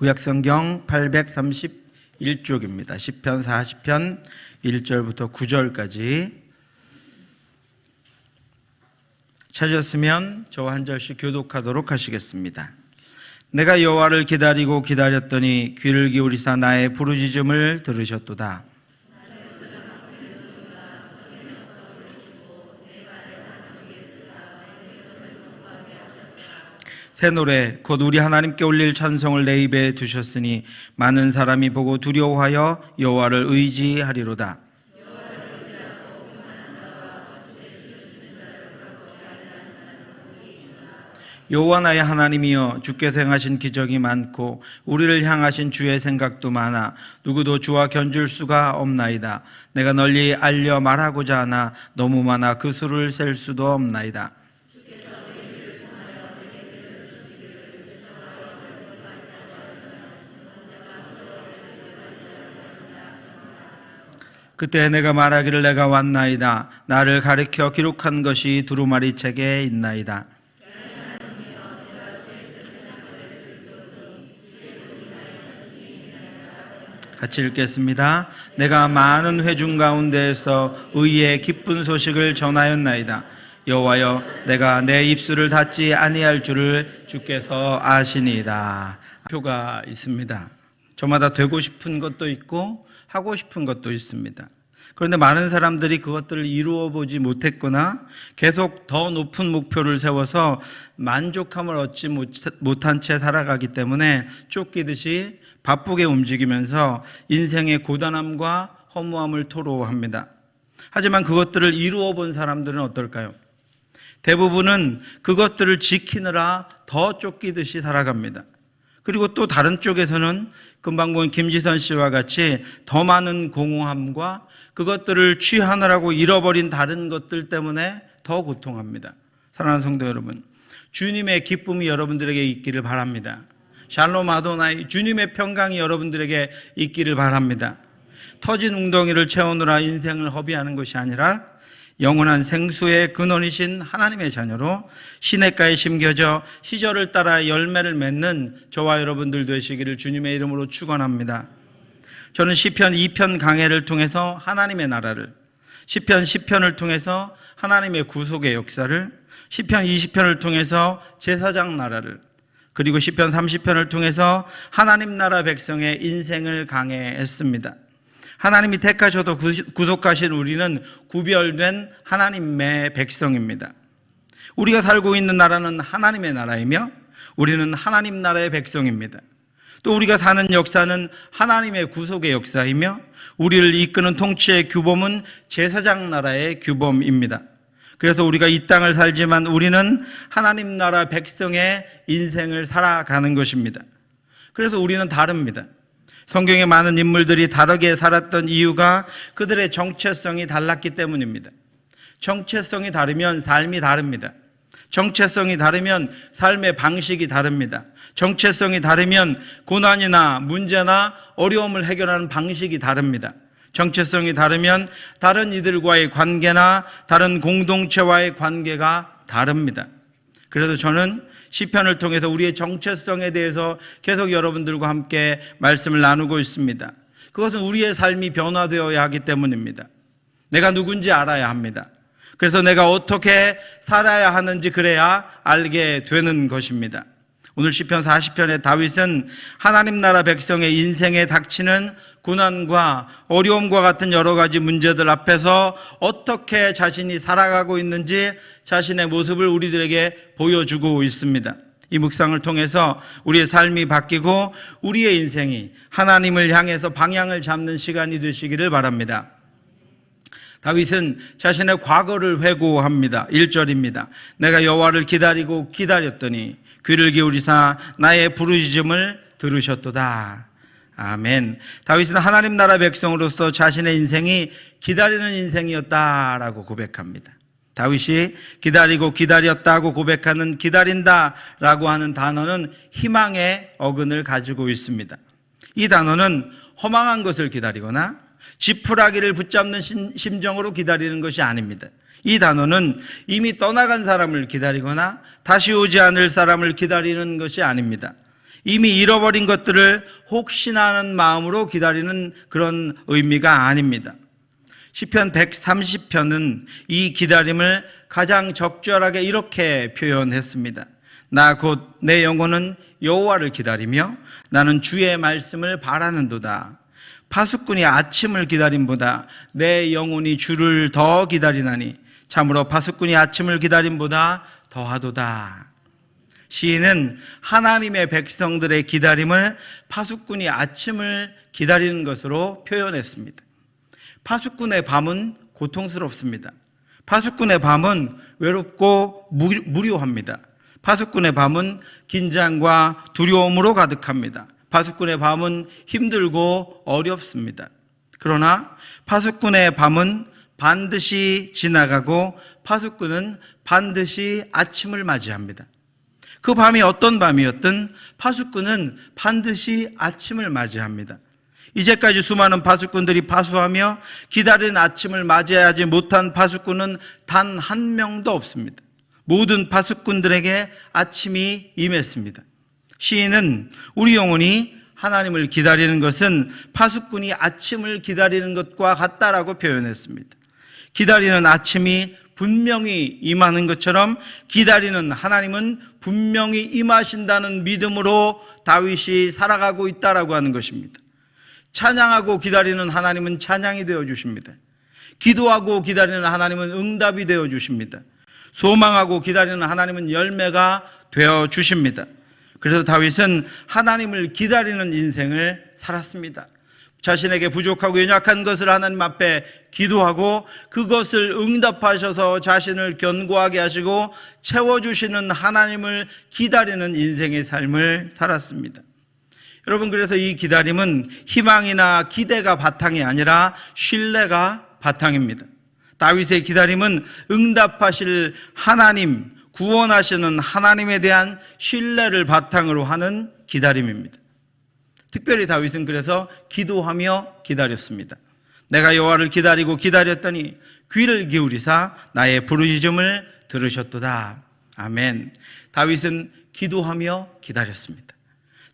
구약성경 831쪽입니다. 시편 40편 1절부터 9절까지 찾았으면 저와 한 절씩 교독하도록 하시겠습니다. 내가 여호와를 기다리고 기다렸더니 귀를 기울이사 나의 부르짖음을 들으셨도다. 새 노래 곧 우리 하나님께 올릴 찬송을 내 입에 두셨으니 많은 사람이 보고 두려워하여 여호와를 의지하리로다. 여호와 나의 하나님이여, 주께서 행하신 기적이 많고 우리를 향하신 주의 생각도 많아 누구도 주와 견줄 수가 없나이다. 내가 널리 알려 말하고자 하나 너무 많아 그 수를 셀 수도 없나이다. 그때 내가 말하기를 내가 왔나이다. 나를 가리켜 기록한 것이 두루마리 책에 있나이다. 같이 읽겠습니다. 내가 많은 회중 가운데에서 의의 기쁜 소식을 전하였나이다. 여호와여, 내가 내 입술을 닫지 아니할 줄을 주께서 아시니이다. 표가 있습니다. 저마다 되고 싶은 것도 있고 하고 싶은 것도 있습니다. 그런데 많은 사람들이 그것들을 이루어 보지 못했거나 계속 더 높은 목표를 세워서 만족함을 얻지 못한 채 살아가기 때문에 쫓기듯이 바쁘게 움직이면서 인생의 고단함과 허무함을 토로합니다. 하지만 그것들을 이루어 본 사람들은 어떨까요? 대부분은 그것들을 지키느라 더 쫓기듯이 살아갑니다. 그리고 또 다른 쪽에서는 금방 본 김지선 씨와 같이 더 많은 공허함과 그것들을 취하느라고 잃어버린 다른 것들 때문에 더 고통합니다. 사랑하는 성도 여러분, 주님의 기쁨이 여러분들에게 있기를 바랍니다. 샬롬 아도나이, 주님의 평강이 여러분들에게 있기를 바랍니다. 터진 웅덩이를 채우느라 인생을 허비하는 것이 아니라 영원한 생수의 근원이신 하나님의 자녀로 시냇가에 심겨져 시절을 따라 열매를 맺는 저와 여러분들 되시기를 주님의 이름으로 축원합니다. 저는 시편 2편 강해를 통해서 하나님의 나라를, 시편 10편을 통해서 하나님의 구속의 역사를, 시편 20편을 통해서 제사장 나라를, 그리고 시편 30편을 통해서 하나님 나라 백성의 인생을 강해했습니다. 하나님이 택하셔도 구속하신 우리는 구별된 하나님의 백성입니다. 우리가 살고 있는 나라는 하나님의 나라이며 우리는 하나님 나라의 백성입니다. 또 우리가 사는 역사는 하나님의 구속의 역사이며 우리를 이끄는 통치의 규범은 제사장 나라의 규범입니다. 그래서 우리가 이 땅을 살지만 우리는 하나님 나라 백성의 인생을 살아가는 것입니다. 그래서 우리는 다릅니다. 성경의 많은 인물들이 다르게 살았던 이유가 그들의 정체성이 달랐기 때문입니다. 정체성이 다르면 삶이 다릅니다. 정체성이 다르면 삶의 방식이 다릅니다. 정체성이 다르면 고난이나 문제나 어려움을 해결하는 방식이 다릅니다. 정체성이 다르면 다른 이들과의 관계나 다른 공동체와의 관계가 다릅니다. 그래서 저는 시편을 통해서 우리의 정체성에 대해서 계속 여러분들과 함께 말씀을 나누고 있습니다. 그것은 우리의 삶이 변화되어야 하기 때문입니다. 내가 누군지 알아야 합니다. 그래서 내가 어떻게 살아야 하는지 그래야 알게 되는 것입니다. 오늘 시편 40편의 다윗은 하나님 나라 백성의 인생에 닥치는 고난과 어려움과 같은 여러 가지 문제들 앞에서 어떻게 자신이 살아가고 있는지 자신의 모습을 우리들에게 보여주고 있습니다. 이 묵상을 통해서 우리의 삶이 바뀌고 우리의 인생이 하나님을 향해서 방향을 잡는 시간이 되시기를 바랍니다. 다윗은 자신의 과거를 회고합니다. 1절입니다. 내가 여호와를 기다리고 기다렸더니 귀를 기울이사 나의 부르짖음을 들으셨도다. 아멘. 다윗은 하나님 나라 백성으로서 자신의 인생이 기다리는 인생이었다라고 고백합니다. 다윗이 기다리고 기다렸다고 고백하는 기다린다라고 하는 단어는 희망의 어근을 가지고 있습니다. 이 단어는 허망한 것을 기다리거나 지푸라기를 붙잡는 심정으로 기다리는 것이 아닙니다. 이 단어는 이미 떠나간 사람을 기다리거나 다시 오지 않을 사람을 기다리는 것이 아닙니다. 이미 잃어버린 것들을 혹시나 하는 마음으로 기다리는 그런 의미가 아닙니다. 시편 130편은 이 기다림을 가장 적절하게 이렇게 표현했습니다. 나 곧 내 영혼은 여호와를 기다리며 나는 주의 말씀을 바라는도다. 파수꾼이 아침을 기다림보다 내 영혼이 주를 더 기다리나니 참으로 파수꾼이 아침을 기다림보다 더하도다. 시인은 하나님의 백성들의 기다림을 파수꾼이 아침을 기다리는 것으로 표현했습니다. 파수꾼의 밤은 고통스럽습니다. 파수꾼의 밤은 외롭고 무료합니다. 파수꾼의 밤은 긴장과 두려움으로 가득합니다. 파수꾼의 밤은 힘들고 어렵습니다. 그러나 파수꾼의 밤은 반드시 지나가고 파수꾼은 반드시 아침을 맞이합니다. 그 밤이 어떤 밤이었든 파수꾼은 반드시 아침을 맞이합니다. 이제까지 수많은 파수꾼들이 파수하며 기다리는 아침을 맞이하지 못한 파수꾼은 단 한 명도 없습니다. 모든 파수꾼들에게 아침이 임했습니다. 시인은 우리 영혼이 하나님을 기다리는 것은 파수꾼이 아침을 기다리는 것과 같다라고 표현했습니다. 기다리는 아침이 분명히 임하는 것처럼 기다리는 하나님은 분명히 임하신다는 믿음으로 다윗이 살아가고 있다라고 하는 것입니다. 찬양하고 기다리는 하나님은 찬양이 되어 주십니다. 기도하고 기다리는 하나님은 응답이 되어 주십니다. 소망하고 기다리는 하나님은 열매가 되어 주십니다. 그래서 다윗은 하나님을 기다리는 인생을 살았습니다. 자신에게 부족하고 연약한 것을 하나님 앞에 기도하고 그것을 응답하셔서 자신을 견고하게 하시고 채워주시는 하나님을 기다리는 인생의 삶을 살았습니다. 여러분, 그래서 이 기다림은 희망이나 기대가 바탕이 아니라 신뢰가 바탕입니다. 다윗의 기다림은 응답하실 하나님, 구원하시는 하나님에 대한 신뢰를 바탕으로 하는 기다림입니다. 특별히 다윗은 그래서 기도하며 기다렸습니다. 내가 여호와를 기다리고 기다렸더니 귀를 기울이사 나의 부르짖음을 들으셨도다. 아멘. 다윗은 기도하며 기다렸습니다.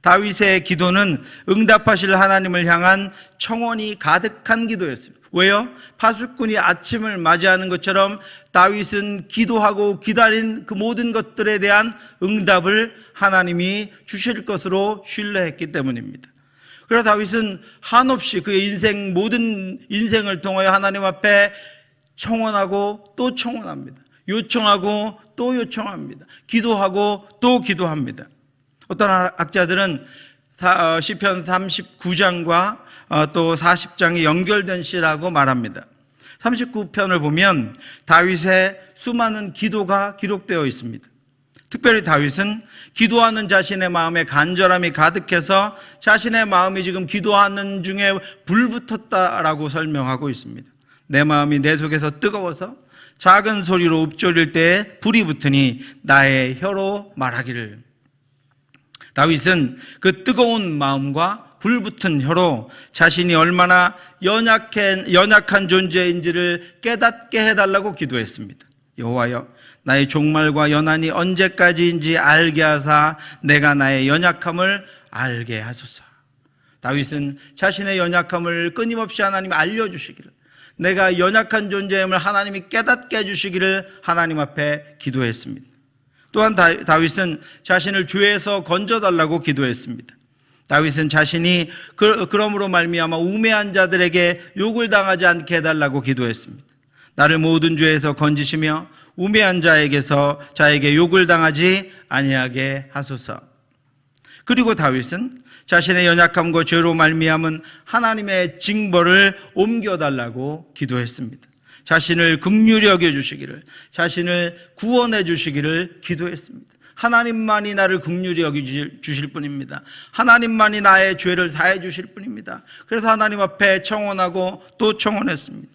다윗의 기도는 응답하실 하나님을 향한 청원이 가득한 기도였습니다. 왜요? 파수꾼이 아침을 맞이하는 것처럼 다윗은 기도하고 기다린 그 모든 것들에 대한 응답을 하나님이 주실 것으로 신뢰했기 때문입니다. 그래서 다윗은 한없이 그의 모든 인생을 통하여 하나님 앞에 청원하고 또 청원합니다. 요청하고 또 요청합니다. 기도하고 또 기도합니다. 어떤 학자들은 시편 39장과 또 40장이 연결된 시라고 말합니다. 39편을 보면 다윗의 수많은 기도가 기록되어 있습니다. 특별히 다윗은 기도하는 자신의 마음에 간절함이 가득해서 자신의 마음이 지금 기도하는 중에 불붙었다라고 설명하고 있습니다. 내 마음이 내 속에서 뜨거워서 작은 소리로 읊조릴 때에 불이 붙으니 나의 혀로 말하기를. 다윗은 그 뜨거운 마음과 불붙은 혀로 자신이 얼마나 연약한 존재인지를 깨닫게 해달라고 기도했습니다. 여호와여, 나의 종말과 연한이 언제까지인지 알게 하사 내가 나의 연약함을 알게 하소서. 다윗은 자신의 연약함을 끊임없이 하나님이 알려주시기를, 내가 연약한 존재임을 하나님이 깨닫게 해주시기를 하나님 앞에 기도했습니다. 또한 다윗은 자신을 죄에서 건져달라고 기도했습니다. 다윗은 자신이 그러므로 말미암아 우매한 자들에게 욕을 당하지 않게 해달라고 기도했습니다. 나를 모든 죄에서 건지시며 우매한 자에게 욕을 당하지 아니하게 하소서. 그리고 다윗은 자신의 연약함과 죄로 말미암은 하나님의 징벌을 옮겨달라고 기도했습니다. 자신을 긍휼히 여겨주시기를, 자신을 구원해 주시기를 기도했습니다. 하나님만이 나를 긍휼히 여겨주실 분입니다. 하나님만이 나의 죄를 사해 주실 분입니다. 그래서 하나님 앞에 청원하고 또 청원했습니다.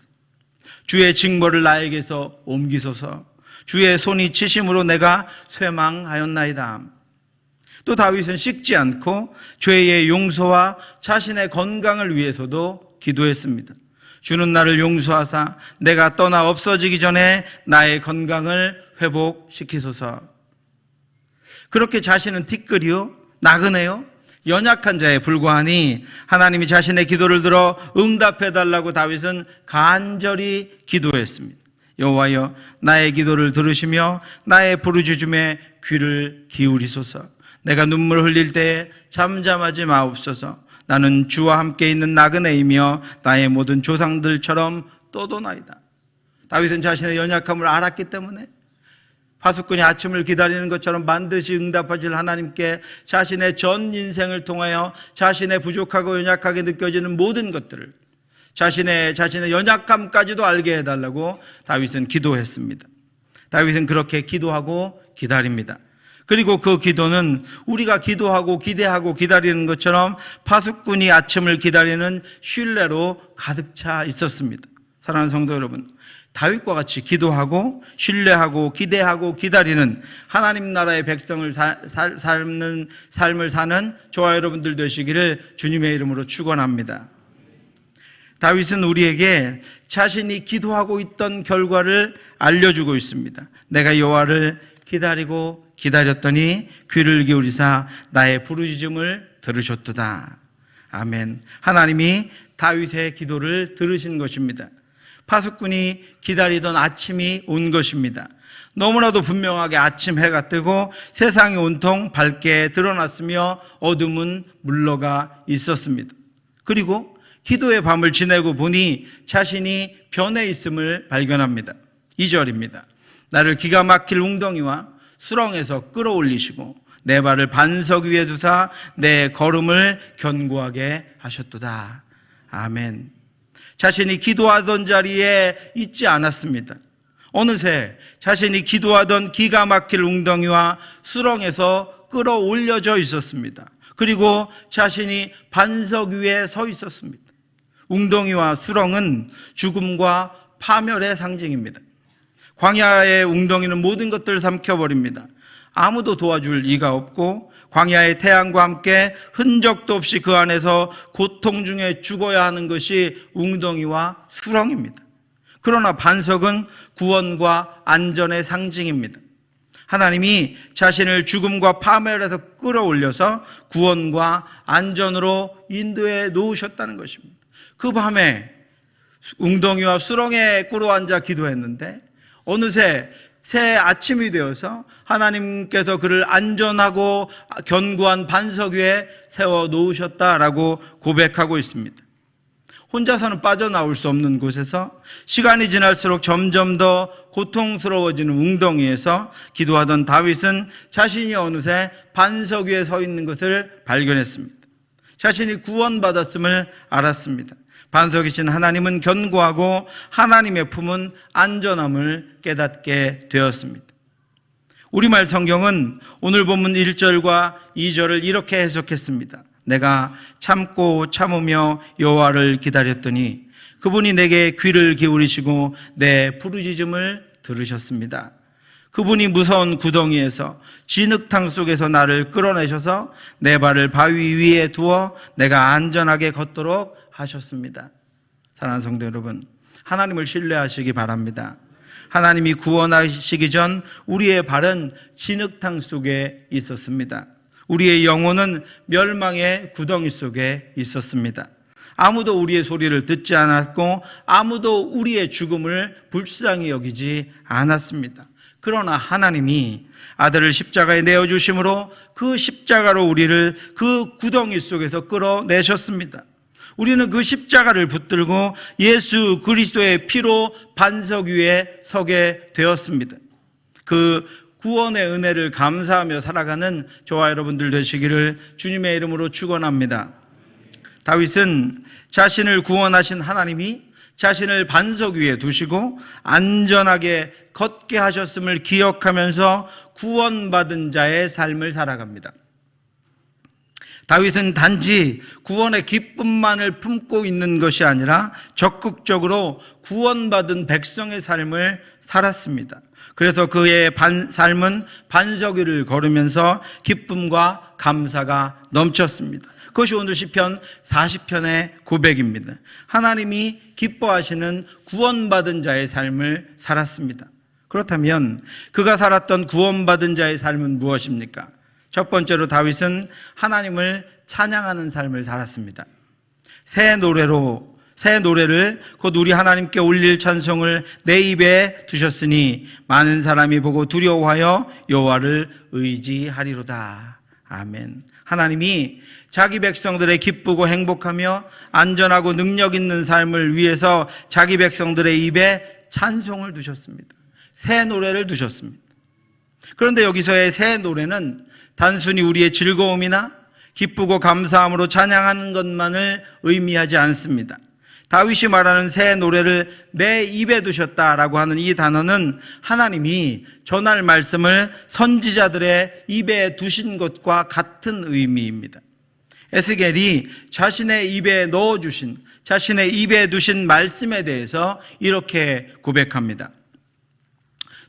주의 징벌을 나에게서 옮기소서. 주의 손이 치심으로 내가 쇠망하였나이다. 또 다윗은 씻지 않고 죄의 용서와 자신의 건강을 위해서도 기도했습니다. 주는 나를 용서하사 내가 떠나 없어지기 전에 나의 건강을 회복시키소서. 그렇게 자신은 티끌이요 나그네요 연약한 자에 불과하니 하나님이 자신의 기도를 들어 응답해달라고 다윗은 간절히 기도했습니다. 여호와여, 나의 기도를 들으시며 나의 부르짖음에 귀를 기울이소서. 내가 눈물 흘릴 때에 잠잠하지 마옵소서. 나는 주와 함께 있는 나그네이며 나의 모든 조상들처럼 떠도나이다. 다윗은 자신의 연약함을 알았기 때문에 파수꾼이 아침을 기다리는 것처럼 반드시 응답하실 하나님께 자신의 전 인생을 통하여 자신의 부족하고 연약하게 느껴지는 모든 것들을 자신의 연약함까지도 알게 해달라고 다윗은 기도했습니다. 다윗은 그렇게 기도하고 기다립니다. 그리고 그 기도는 우리가 기도하고 기대하고 기다리는 것처럼 파수꾼이 아침을 기다리는 신뢰로 가득 차 있었습니다. 사랑하는 성도 여러분, 다윗과 같이 기도하고 신뢰하고 기대하고 기다리는 하나님 나라의 백성을 삶는 삶을 사는 저와 여러분들 되시기를 주님의 이름으로 축원합니다. 다윗은 우리에게 자신이 기도하고 있던 결과를 알려주고 있습니다. 내가 여호와를 기다리고 기다렸더니 귀를 기울이사 나의 부르짖음을 들으셨도다. 아멘. 하나님이 다윗의 기도를 들으신 것입니다. 파수꾼이 기다리던 아침이 온 것입니다. 너무나도 분명하게 아침 해가 뜨고 세상이 온통 밝게 드러났으며 어둠은 물러가 있었습니다. 그리고 기도의 밤을 지내고 보니 자신이 변해 있음을 발견합니다. 2절입니다. 나를 기가 막힐 웅덩이와 수렁에서 끌어올리시고 내 발을 반석 위에 두사 내 걸음을 견고하게 하셨도다. 아멘. 자신이 기도하던 자리에 있지 않았습니다. 어느새 자신이 기도하던 기가 막힐 웅덩이와 수렁에서 끌어올려져 있었습니다. 그리고 자신이 반석 위에 서 있었습니다. 웅덩이와 수렁은 죽음과 파멸의 상징입니다. 광야의 웅덩이는 모든 것들을 삼켜버립니다. 아무도 도와줄 이가 없고 광야의 태양과 함께 흔적도 없이 그 안에서 고통 중에 죽어야 하는 것이 웅덩이와 수렁입니다. 그러나 반석은 구원과 안전의 상징입니다. 하나님이 자신을 죽음과 파멸에서 끌어올려서 구원과 안전으로 인도해 놓으셨다는 것입니다. 그 밤에 웅덩이와 수렁에 꿇어앉아 기도했는데 어느새 새 아침이 되어서 하나님께서 그를 안전하고 견고한 반석 위에 세워 놓으셨다라고 고백하고 있습니다. 혼자서는 빠져나올 수 없는 곳에서 시간이 지날수록 점점 더 고통스러워지는 웅덩이에서 기도하던 다윗은 자신이 어느새 반석 위에 서 있는 것을 발견했습니다. 자신이 구원받았음을 알았습니다. 반석이신 하나님은 견고하고 하나님의 품은 안전함을 깨닫게 되었습니다. 우리말 성경은 오늘 본문 1절과 2절을 이렇게 해석했습니다. 내가 참고 참으며 여호와를 기다렸더니 그분이 내게 귀를 기울이시고 내 부르짖음을 들으셨습니다. 그분이 무서운 구덩이에서 진흙탕 속에서 나를 끌어내셔서 내 발을 바위 위에 두어 내가 안전하게 걷도록 하셨습니다. 사랑하는 성도 여러분, 하나님을 신뢰하시기 바랍니다. 하나님이 구원하시기 전 우리의 발은 진흙탕 속에 있었습니다. 우리의 영혼은 멸망의 구덩이 속에 있었습니다. 아무도 우리의 소리를 듣지 않았고 아무도 우리의 죽음을 불쌍히 여기지 않았습니다. 그러나 하나님이 아들을 십자가에 내어주심으로 그 십자가로 우리를 그 구덩이 속에서 끌어내셨습니다. 우리는 그 십자가를 붙들고 예수 그리스도의 피로 반석 위에 서게 되었습니다. 그 구원의 은혜를 감사하며 살아가는 저와 여러분들 되시기를 주님의 이름으로 축원합니다. 다윗은 자신을 구원하신 하나님이 자신을 반석 위에 두시고 안전하게 걷게 하셨음을 기억하면서 구원받은 자의 삶을 살아갑니다. 다윗은 단지 구원의 기쁨만을 품고 있는 것이 아니라 적극적으로 구원받은 백성의 삶을 살았습니다. 그래서 그의 삶은 반석 위를 걸으면서 기쁨과 감사가 넘쳤습니다. 그것이 오늘 시편 40편의 고백입니다. 하나님이 기뻐하시는 구원받은 자의 삶을 살았습니다. 그렇다면 그가 살았던 구원받은 자의 삶은 무엇입니까? 첫 번째로 다윗은 하나님을 찬양하는 삶을 살았습니다. 새 노래를 곧 우리 하나님께 올릴 찬송을 내 입에 두셨으니 많은 사람이 보고 두려워하여 여호와를 의지하리로다. 아멘. 하나님이 자기 백성들의 기쁘고 행복하며 안전하고 능력 있는 삶을 위해서 자기 백성들의 입에 찬송을 두셨습니다. 새 노래를 두셨습니다. 그런데 여기서의 새 노래는 단순히 우리의 즐거움이나 기쁘고 감사함으로 찬양하는 것만을 의미하지 않습니다. 다윗이 말하는 새 노래를 내 입에 두셨다라고 하는 이 단어는 하나님이 전할 말씀을 선지자들의 입에 두신 것과 같은 의미입니다. 에스겔이 자신의 입에 넣어주신, 자신의 입에 두신 말씀에 대해서 이렇게 고백합니다.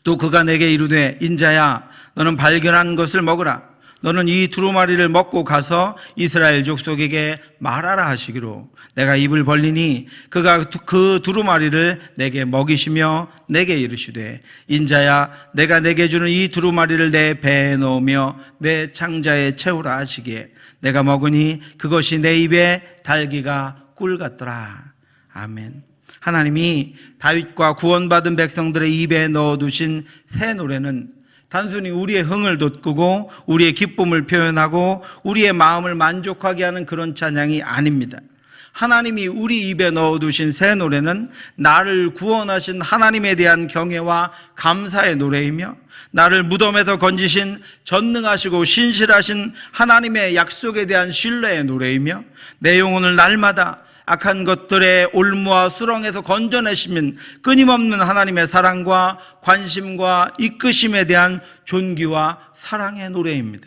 또 그가 내게 이르되 인자야 너는 발견한 것을 먹으라. 너는 이 두루마리를 먹고 가서 이스라엘 족속에게 말하라 하시기로 내가 입을 벌리니 그가 그 두루마리를 내게 먹이시며 내게 이르시되 인자야 내가 내게 주는 이 두루마리를 내 배에 넣으며 내 창자에 채우라 하시기에 내가 먹으니 그것이 내 입에 달기가 꿀 같더라. 아멘. 하나님이 다윗과 구원받은 백성들의 입에 넣어두신 새 노래는 단순히 우리의 흥을 돋구고 우리의 기쁨을 표현하고 우리의 마음을 만족하게 하는 그런 찬양이 아닙니다. 하나님이 우리 입에 넣어두신 새 노래는 나를 구원하신 하나님에 대한 경외와 감사의 노래이며 나를 무덤에서 건지신 전능하시고 신실하신 하나님의 약속에 대한 신뢰의 노래이며 내 영혼을 날마다 악한 것들의 올무와 수렁에서 건져내시는 끊임없는 하나님의 사랑과 관심과 이끄심에 대한 존귀와 사랑의 노래입니다.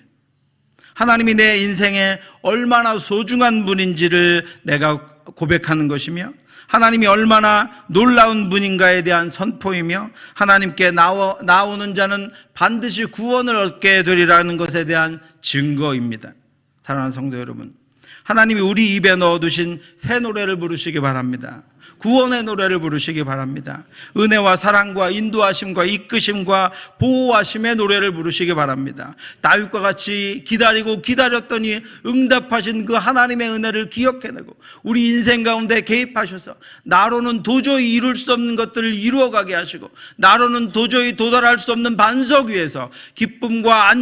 하나님이 내 인생에 얼마나 소중한 분인지를 내가 고백하는 것이며 하나님이 얼마나 놀라운 분인가에 대한 선포이며 하나님께 나오는 자는 반드시 구원을 얻게 되리라는 것에 대한 증거입니다. 사랑하는 성도 여러분, 하나님이 우리 입에 넣어두신 새 노래를 부르시기 바랍니다. 구원의 노래를 부르시기 바랍니다. 은혜와 사랑과 인도하심과 이끄심과 보호하심의 노래를 부르시기 바랍니다. 다윗과 같이 기다렸더니 응답하신 그 하나님의 은혜를 기억해내고 우리 인생 가운데 개입하셔서 나로는 도저히 이룰 수 없는 것들을 이루어가게 하시고 나로는 도저히 도달할 수 없는 반석 위에서 기쁨과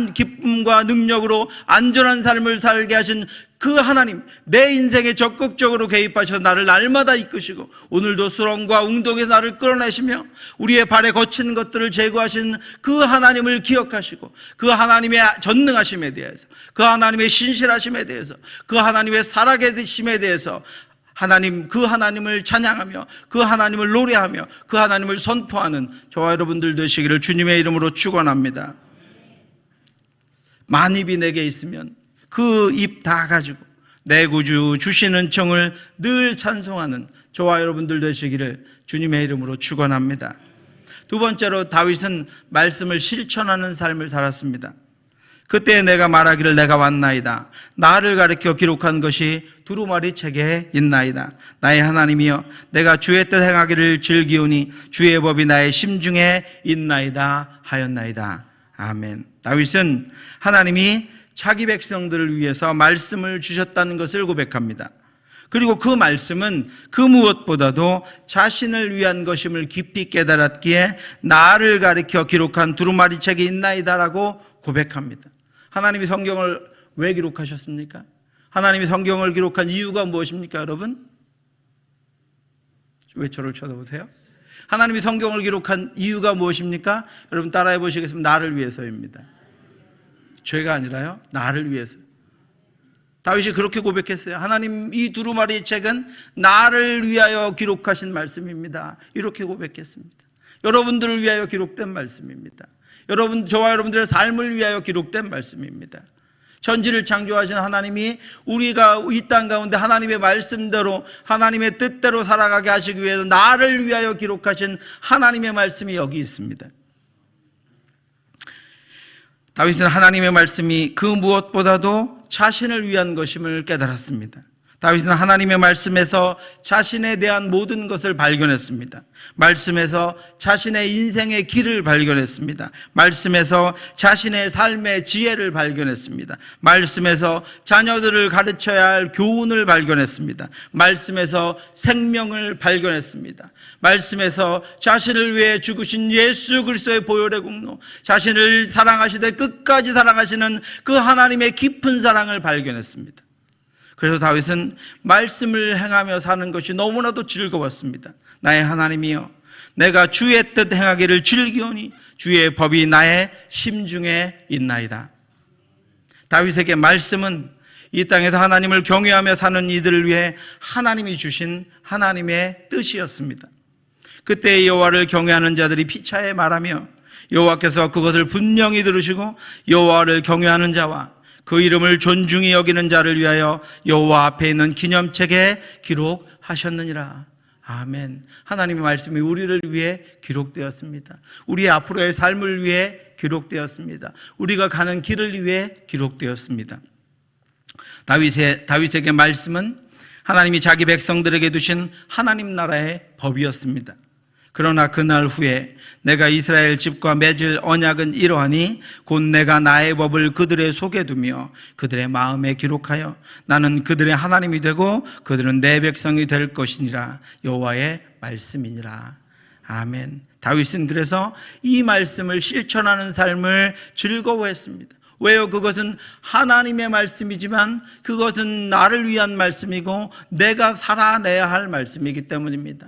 능력으로 안전한 삶을 살게 하신 그 하나님, 내 인생에 적극적으로 개입하셔서 나를 날마다 이끄시고 오늘도 수렁과 웅덩이에 나를 끌어내시며 우리의 발에 거친 것들을 제거하신 그 하나님을 기억하시고 그 하나님의 전능하심에 대해서 그 하나님의 신실하심에 대해서 그 하나님의 살아계심에 대해서 그 하나님을 찬양하며 그 하나님을 노래하며 그 하나님을 선포하는 저와 여러분들 되시기를 주님의 이름으로 축원합니다. 만입이 내게 있으면 그 입 다 가지고 내 구주 주신 은총을 늘 찬송하는 저와 여러분들 되시기를 주님의 이름으로 축원합니다. 두 번째로 다윗은 말씀을 실천하는 삶을 살았습니다. 그때 내가 말하기를 내가 왔나이다. 나를 가리켜 기록한 것이 두루마리 책에 있나이다. 나의 하나님이여 내가 주의 뜻 행하기를 즐기오니 주의 법이 나의 심중에 있나이다 하였나이다. 아멘. 다윗은 하나님이 자기 백성들을 위해서 말씀을 주셨다는 것을 고백합니다. 그리고 그 말씀은 그 무엇보다도 자신을 위한 것임을 깊이 깨달았기에 나를 가리켜 기록한 두루마리 책이 있나이다라고 고백합니다. 하나님이 성경을 왜 기록하셨습니까? 하나님이 성경을 기록한 이유가 무엇입니까, 여러분? 왜 저를 쳐다보세요? 하나님이 성경을 기록한 이유가 무엇입니까? 여러분 따라해 보시겠습니다. 나를 위해서입니다. 죄가 아니라요, 나를 위해서. 다윗이 그렇게 고백했어요. 하나님, 이 두루마리 책은 나를 위하여 기록하신 말씀입니다. 이렇게 고백했습니다. 여러분들을 위하여 기록된 말씀입니다. 저와 여러분들의 삶을 위하여 기록된 말씀입니다. 천지를 창조하신 하나님이 우리가 이 땅 가운데 하나님의 말씀대로 하나님의 뜻대로 살아가게 하시기 위해서 나를 위하여 기록하신 하나님의 말씀이 여기 있습니다. 다윗은 하나님의 말씀이 그 무엇보다도 자신을 위한 것임을 깨달았습니다. 다윗은 하나님의 말씀에서 자신에 대한 모든 것을 발견했습니다. 말씀에서 자신의 인생의 길을 발견했습니다. 말씀에서 자신의 삶의 지혜를 발견했습니다. 말씀에서 자녀들을 가르쳐야 할 교훈을 발견했습니다. 말씀에서 생명을 발견했습니다. 말씀에서 자신을 위해 죽으신 예수 그리스도의 보혈의 공로, 자신을 사랑하시되 끝까지 사랑하시는 그 하나님의 깊은 사랑을 발견했습니다. 그래서 다윗은 말씀을 행하며 사는 것이 너무나도 즐거웠습니다. 나의 하나님이여, 내가 주의 뜻 행하기를 즐기오니 주의 법이 나의 심중에 있나이다. 다윗에게 말씀은 이 땅에서 하나님을 경외하며 사는 이들을 위해 하나님이 주신 하나님의 뜻이었습니다. 그때 여호와를 경외하는 자들이 피차에 말하며 여호와께서 그것을 분명히 들으시고 여호와를 경외하는 자와 그 이름을 존중히 여기는 자를 위하여 여호와 앞에 있는 기념책에 기록하셨느니라. 아멘. 하나님의 말씀이 우리를 위해 기록되었습니다. 우리의 앞으로의 삶을 위해 기록되었습니다. 우리가 가는 길을 위해 기록되었습니다. 다윗에게 말씀은 하나님이 자기 백성들에게 두신 하나님 나라의 법이었습니다. 그러나 그날 후에 내가 이스라엘 집과 맺을 언약은 이러하니 곧 내가 나의 법을 그들의 속에 두며 그들의 마음에 기록하여 나는 그들의 하나님이 되고 그들은 내 백성이 될 것이니라. 여호와의 말씀이니라. 아멘. 다윗은 그래서 이 말씀을 실천하는 삶을 즐거워했습니다. 왜요? 그것은 하나님의 말씀이지만 그것은 나를 위한 말씀이고 내가 살아내야 할 말씀이기 때문입니다.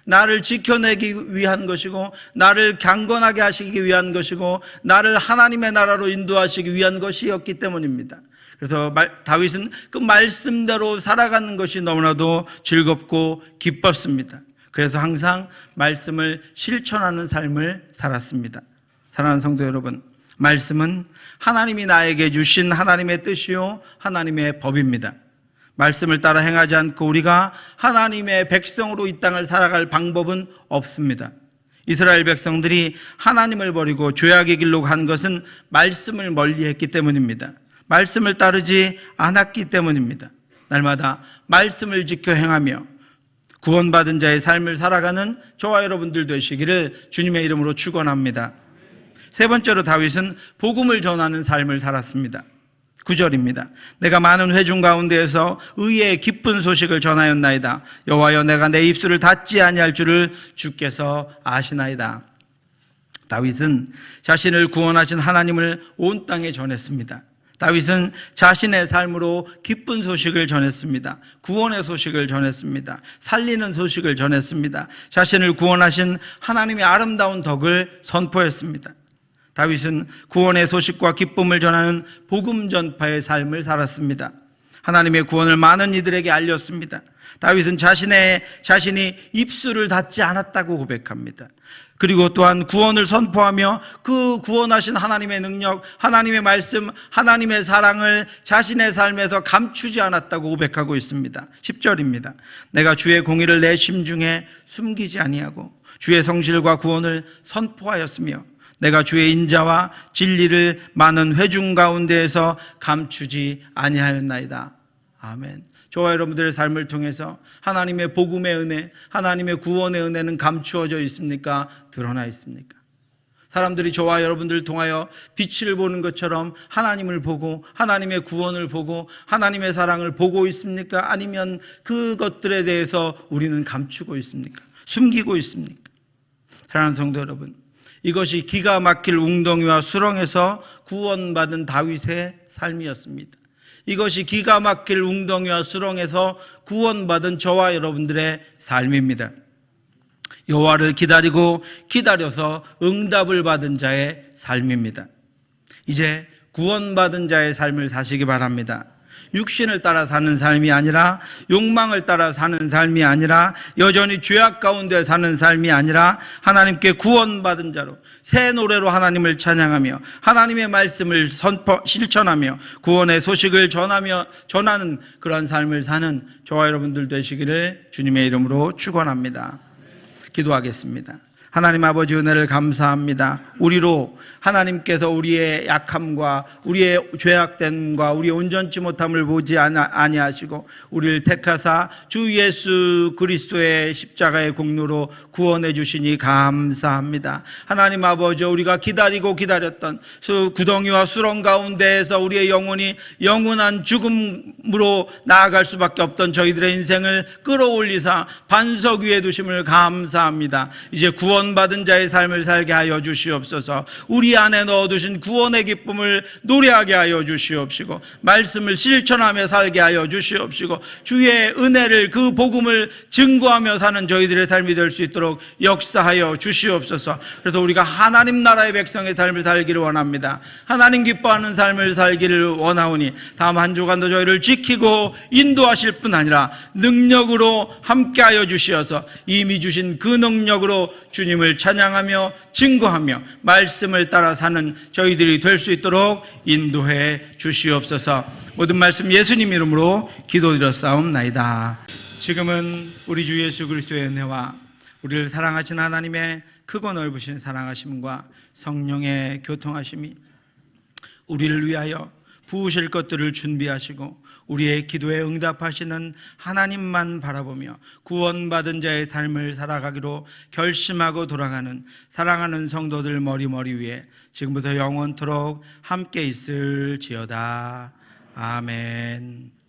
나를 지켜내기 위한 것이고 나를 강건하게 하시기 위한 것이고 나를 하나님의 나라로 인도하시기 위한 것이었기 때문입니다. 그래서 다윗은 그 말씀대로 살아가는 것이 너무나도 즐겁고 기뻤습니다. 그래서 항상 말씀을 실천하는 삶을 살았습니다. 사랑하는 성도 여러분, 말씀은 하나님이 나에게 주신 하나님의 뜻이요 하나님의 법입니다. 말씀을 따라 행하지 않고 우리가 하나님의 백성으로 이 땅을 살아갈 방법은 없습니다. 이스라엘 백성들이 하나님을 버리고 죄악의 길로 간 것은 말씀을 멀리했기 때문입니다. 말씀을 따르지 않았기 때문입니다. 날마다 말씀을 지켜 행하며 구원받은 자의 삶을 살아가는 저와 여러분들 되시기를 주님의 이름으로 축원합니다. 세 번째로 다윗은 복음을 전하는 삶을 살았습니다. 9절입니다. 내가 많은 회중 가운데에서 의의 기쁜 소식을 전하였나이다. 여호와여, 내가 내 입술을 닫지 아니할 줄을 주께서 아시나이다. 다윗은 자신을 구원하신 하나님을 온 땅에 전했습니다. 다윗은 자신의 삶으로 기쁜 소식을 전했습니다. 구원의 소식을 전했습니다. 살리는 소식을 전했습니다. 자신을 구원하신 하나님의 아름다운 덕을 선포했습니다. 다윗은 구원의 소식과 기쁨을 전하는 복음 전파의 삶을 살았습니다. 하나님의 구원을 많은 이들에게 알렸습니다. 다윗은 자신이 입술을 닫지 않았다고 고백합니다. 그리고 또한 구원을 선포하며 그 구원하신 하나님의 능력, 하나님의 말씀, 하나님의 사랑을 자신의 삶에서 감추지 않았다고 고백하고 있습니다. 10절입니다. 내가 주의 공의를 내 심중에 숨기지 아니하고 주의 성실과 구원을 선포하였으며 내가 주의 인자와 진리를 많은 회중 가운데에서 감추지 아니하였나이다. 아멘. 저와 여러분들의 삶을 통해서 하나님의 복음의 은혜, 하나님의 구원의 은혜는 감추어져 있습니까? 드러나 있습니까? 사람들이 저와 여러분들을 통하여 빛을 보는 것처럼 하나님을 보고 하나님의 구원을 보고 하나님의 사랑을 보고 있습니까? 아니면 그것들에 대해서 우리는 감추고 있습니까? 숨기고 있습니까? 사랑하는 성도 여러분, 이것이 기가 막힐 웅덩이와 수렁에서 구원받은 다윗의 삶이었습니다. 이것이 기가 막힐 웅덩이와 수렁에서 구원받은 저와 여러분들의 삶입니다. 여호와를 기다리고 기다려서 응답을 받은 자의 삶입니다. 이제 구원받은 자의 삶을 사시기 바랍니다. 육신을 따라 사는 삶이 아니라, 욕망을 따라 사는 삶이 아니라, 여전히 죄악 가운데 사는 삶이 아니라 하나님께 구원받은 자로 새 노래로 하나님을 찬양하며 하나님의 말씀을 실천하며 구원의 소식을 전하는 그런 삶을 사는 저와 여러분들 되시기를 주님의 이름으로 축원합니다. 기도하겠습니다. 하나님 아버지 은혜를 감사합니다. 우리로 하나님께서 우리의 약함과 우리의 죄악됨과 우리의 온전치 못함을 보지 아니하시고 우리를 택하사 주 예수 그리스도의 십자가의 공로로 구원해 주시니 감사합니다. 하나님 아버지, 우리가 기다리고 기다렸던 구덩이와 수렁 가운데에서 우리의 영혼이 영원한 죽음으로 나아갈 수밖에 없던 저희들의 인생을 끌어올리사 반석 위에 두심을 감사합니다. 이제 구원받은 자의 삶을 살게 하여 주시옵소서. 우리 안에 넣어두신 구원의 기쁨을 노래하게 하여 주시옵시고 말씀을 실천하며 살게 하여 주시옵시고 주의 은혜를, 그 복음을 증거하며 사는 저희들의 삶이 될 수 있도록 역사하여 주시옵소서. 그래서 우리가 하나님 나라의 백성의 삶을 살기를 원합니다. 하나님 기뻐하는 삶을 살기를 원하오니 다음 한 주간도 저희를 지키고 인도하실 뿐 아니라 능력으로 함께하여 주시어서 이미 주신 그 능력으로 주님을 찬양하며 증거하며 말씀을 따라 사는 저희들이 될 수 있도록 인도해 주시옵소서. 모든 말씀 예수님 이름으로 기도드렸사옵나이다. 지금은 우리 주 예수 그리스도의 은혜와 우리를 사랑하신 하나님의 크고 넓으신 사랑하심과 성령의 교통하심이 우리를 위하여 부으실 것들을 준비하시고 우리의 기도에 응답하시는 하나님만 바라보며 구원받은 자의 삶을 살아가기로 결심하고 돌아가는 사랑하는 성도들 머리 위에 지금부터 영원토록 함께 있을지어다. 아멘.